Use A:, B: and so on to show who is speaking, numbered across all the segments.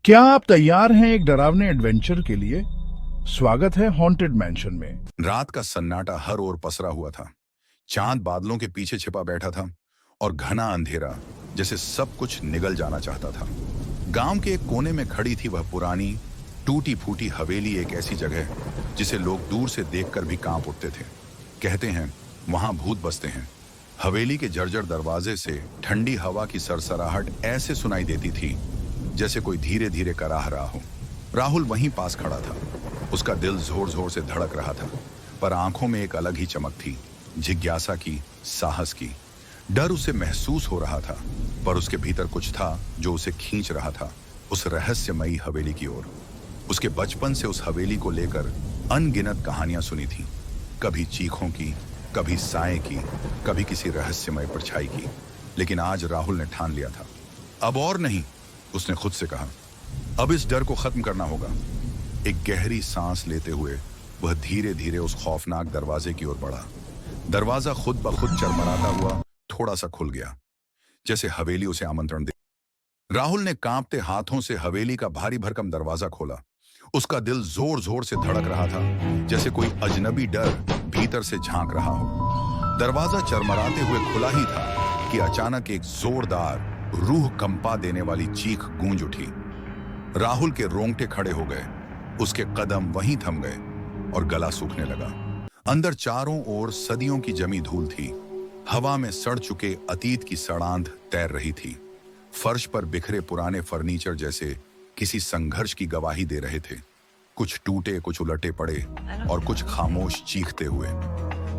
A: क्या आप तैयार हैं एक डरावने एडवेंचर के लिए? स्वागत है हॉन्टेड मैंशन में।
B: रात का सन्नाटा हर ओर पसरा हुआ था। चांद बादलों के पीछे छिपा बैठा था और घना अंधेरा जैसे सब कुछ निगल जाना चाहता था। गांव के एक कोने में खड़ी थी वह पुरानी टूटी फूटी हवेली, एक ऐसी जगह जिसे लोग दूर से देखकर भी कांप उठते थे। कहते हैं वहां भूत बसते हैं। हवेली के जर्जर दरवाजे से ठंडी हवा की सरसराहट ऐसे सुनाई देती थी जैसे कोई धीरे धीरे कराह रहा हो। राहुल वहीं पास खड़ा था। उसका दिल जोर जोर से धड़क रहा था, पर आंखों में एक अलग ही चमक थी, जिज्ञासा की, साहस की। डर उसे महसूस हो रहा था, पर उसके भीतर कुछ था जो उसे खींच रहा था उस रहस्यमयी हवेली की ओर। उसके बचपन से उस हवेली को लेकर अनगिनत कहानियां सुनी थी, कभी चीखों की, कभी साए की, कभी किसी रहस्यमय परछाई की। लेकिन आज राहुल ने ठान लिया था, अब और नहीं। उसने खुद से कहा, अब इस डर को खत्म करना होगा। एक गहरी सांस लेते हुए वह धीरे धीरे उस खौफनाक दरवाजे की ओर बढ़ा। दरवाजा खुद ब खुद चरमराता हुआ थोड़ा सा खुल गया, जैसे हवेली उसे आमंत्रण दे। राहुल ने कांपते हाथों से हवेली का भारी भरकम दरवाजा खोला। उसका दिल जोर जोर से धड़क रहा था, जैसे कोई अजनबी डर भीतर से झांक रहा हो। दरवाजा चरमराते हुए खुला ही था कि अचानक एक जोरदार, रूह कंपा देने वाली चीख गूंज उठी। राहुल के रोंगटे खड़े हो गए, उसके कदम वहीं थम गए और गला सूखने लगा। अंदर चारों ओर सदियों की जमी धूल थी। हवा में सड़ चुके अतीत की सड़ांध तैर रही थी। फर्श पर बिखरे पुराने फर्नीचर जैसे किसी संघर्ष की गवाही दे रहे थे। कुछ टूटे, कुछ उलटे पड़े और कुछ खामोश चीखते हुए।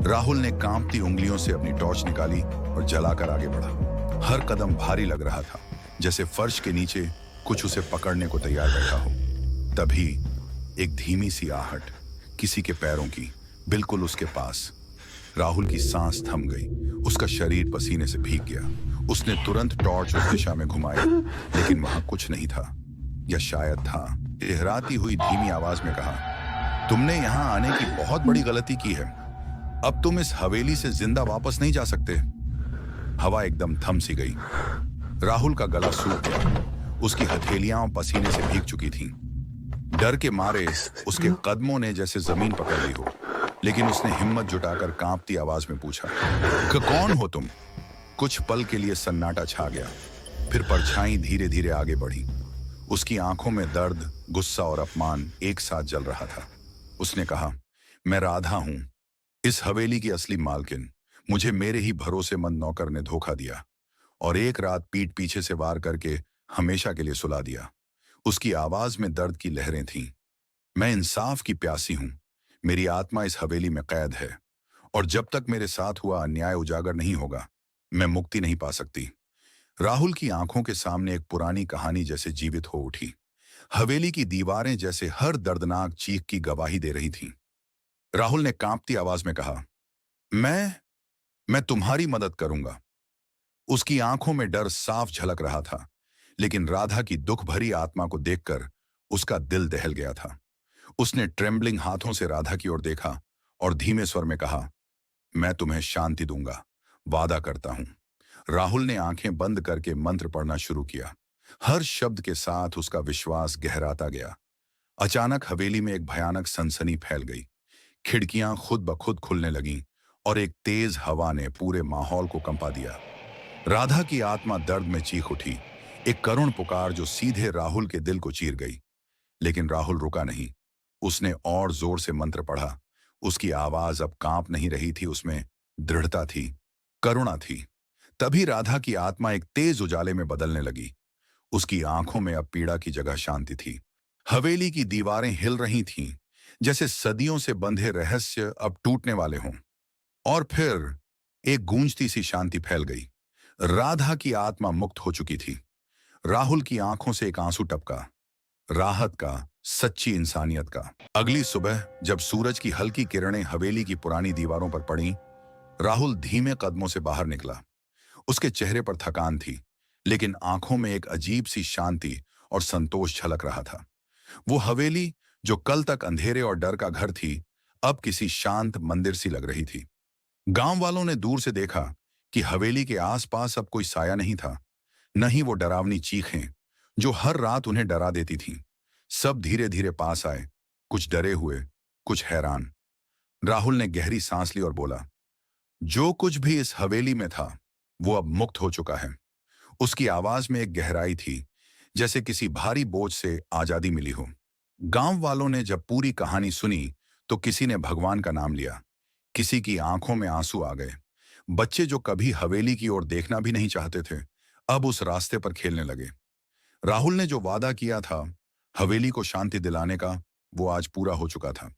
B: राहुल ने कांपती उंगलियों से अपनी टॉर्च निकाली और जलाकर आगे बढ़ा। हर कदम भारी लग रहा था, जैसे फर्श के नीचे कुछ उसे पकड़ने को तैयार बैठा हो। तभी एक धीमी सी आहट, किसी के पैरों की, बिल्कुल उसके पास। राहुल की सांस थम गई, उसका शरीर पसीने से भीग गया। उसने तुरंत टॉर्च उस दिशा में घुमाई, लेकिन वहां कुछ नहीं था, या शायद था। लहराती हुई धीमी आवाज में कहा, तुमने यहां आने की बहुत बड़ी गलती की है। अब तुम इस हवेली से जिंदा वापस नहीं जा सकते। हवा एकदम थम सी गई। राहुल का गला सूख गया, उसकी हथेलियां पसीने से भीग चुकी थीं। डर के मारे उसके कदमों ने जैसे जमीन पकड़ ली हो, लेकिन उसने हिम्मत जुटाकर कांपती आवाज में पूछा, कौन हो तुम? कुछ पल के लिए सन्नाटा छा गया, फिर परछाई धीरे धीरे आगे बढ़ी। उसकी आंखों में दर्द, गुस्सा और अपमान एक साथ जल रहा था। उसने कहा, मैं राधा हूं, इस हवेली की असली मालकिन। मुझे मेरे ही भरोसेमंद नौकर ने धोखा दिया और एक रात पीठ पीछे से वार करके हमेशा के लिए सुला दिया। उसकी आवाज में दर्द की लहरें थीं। मैं इंसाफ की प्यासी हूं। मेरी आत्मा इस हवेली में कैद है, और जब तक मेरे साथ हुआ अन्याय उजागर नहीं होगा, मैं मुक्ति नहीं पा सकती। राहुल की आंखों के सामने एक पुरानी कहानी जैसे जीवित हो उठी। हवेली की दीवारें जैसे हर दर्दनाक चीख की गवाही दे रही थीं। राहुल ने कांपती आवाज में कहा, मैं तुम्हारी मदद करूंगा। उसकी आंखों में डर साफ झलक रहा था, लेकिन राधा की दुख भरी आत्मा को देखकर उसका दिल दहल गया था। उसने ट्रेम्बलिंग हाथों से राधा की ओर देखा और धीमे स्वर में कहा, मैं तुम्हें शांति दूंगा, वादा करता हूं। राहुल ने आंखें बंद करके मंत्र पढ़ना शुरू किया। हर शब्द के साथ उसका विश्वास गहराता गया। अचानक हवेली में एक भयानक सनसनी फैल गई। खिड़कियां खुद ब खुद खुलने लगीं और एक तेज हवा ने पूरे माहौल को कंपा दिया। राधा की आत्मा दर्द में चीख उठी, एक करुण पुकार जो सीधे राहुल के दिल को चीर गई। लेकिन राहुल रुका नहीं। उसने और जोर से मंत्र पढ़ा। उसकी आवाज अब कांप नहीं रही थी, उसमें दृढ़ता थी, करुणा थी। तभी राधा की आत्मा एक तेज उजाले में बदलने लगी। उसकी आंखों में अब पीड़ा की जगह शांति थी। हवेली की दीवारें हिल रही थीं, जैसे सदियों से बंधे रहस्य अब टूटने वाले हों। और फिर एक गूंजती सी शांति फैल गई। राधा की आत्मा मुक्त हो चुकी थी। राहुल की आंखों से एक आंसू टपका, राहत का, सच्ची इंसानियत का। अगली सुबह जब सूरज की हल्की किरणें हवेली की पुरानी दीवारों पर पड़ीं, राहुल धीमे कदमों से बाहर निकला। उसके चेहरे पर थकान थी, लेकिन आंखों में एक अजीब सी शांति और संतोष झलक रहा था। वो हवेली जो कल तक अंधेरे और डर का घर थी, अब किसी शांत मंदिर सी लग रही थी। गांव वालों ने दूर से देखा कि हवेली के आसपास अब कोई साया नहीं था, न ही वो डरावनी चीखें जो हर रात उन्हें डरा देती थीं। सब धीरे धीरे पास आए, कुछ डरे हुए, कुछ हैरान। राहुल ने गहरी सांस ली और बोला, जो कुछ भी इस हवेली में था वो अब मुक्त हो चुका है। उसकी आवाज में एक गहराई थी, जैसे किसी भारी बोझ से आजादी मिली हो। गांव वालों ने जब पूरी कहानी सुनी तो किसी ने भगवान का नाम लिया, किसी की आंखों में आंसू आ गए। बच्चे जो कभी हवेली की ओर देखना भी नहीं चाहते थे, अब उस रास्ते पर खेलने लगे। राहुल ने जो वादा किया था हवेली को शांति दिलाने का, वो आज पूरा हो चुका था।